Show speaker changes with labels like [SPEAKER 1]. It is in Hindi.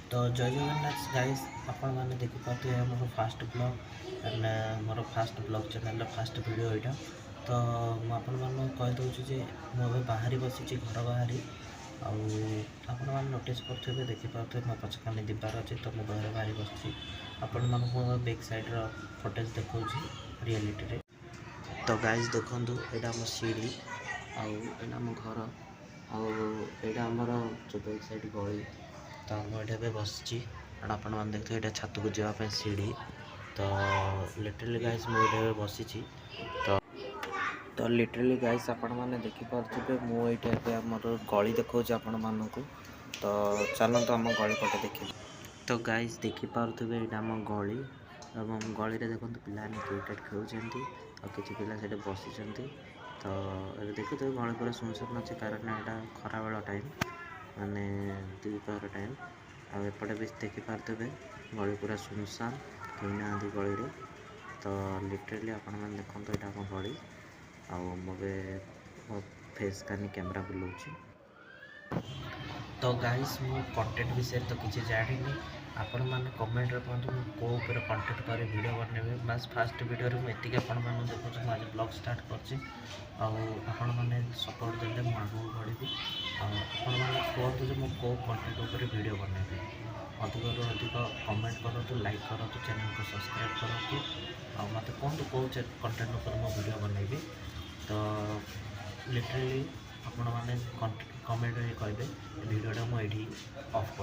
[SPEAKER 1] तो जय जगन्नाथ गाइस, आपण मैंने देखिपे more fast blog and more fast blog channel fast video यहाँ। तो मुझे कहीदे जे मुझे बाहरी बसी घर बाहरी आपण मैंने नोटिस करेंगे देखिपे मो पछकानी दीवार अच्छे। तो मुझे घर बाहरी बस आपण मैं बैक साइड्र फुटेज देखा रियलिटी। तो गाइस देखूँ यहाँ आम सीढ़ी आम घर आमर जो बैक साइड गली। तो मुझे बस आप देखते ये छत को जावाई सीढ़ी। तो लिटरली गाइस मुझे बसी तो लिटरली गाइस आपण मैंने देखिपे मुझे आमर गली देखा आपण मानक। तो चलते आम गली पटे देखिए। तो गाइस देखिपे ये आम गली और गली में देखते पाने क्रिकेट खेलुंट और किसी पिला से बसी। तो देखिए गली पूरा सुनसान अच्छे कारण यहाँ खरा बेल टाइम माने द्विपहर टाइम। आउपटे भी देखिपे गली पूरा सुनसान कहीं ना गली रे। तो लिटरली आपण मैंने देखते यहाँ आम गली मुझे मो फेस कानी कैमेरा बुलाऊँ। तो गाइस मु कंटेंट विषय तो किसी जानी आपण मैंने कमेंट कहतु मुझे कंटेंट कर वीडियो बनैबे। बस फास्ट वीडियो में एति आपण मैंने देखुँ आज ब्लॉग स्टार्ट कर मैंने सपोर्ट देते मुझे आगे बढ़ी। आपण मैंने कहतु जो मुझे कंटेंट उपर वीडियो बनैबे। अधिक रू अधिक कमेंट करूँ, लाइक करूँ, चैनल को सब्सक्राइब करूँ मत कहतु कौ कंटेंट उपर मो वीडियो बनैबी। तो लिटरली आपण मैंने कमेंट कहे वीडियोटा मुझे ऑफ कर।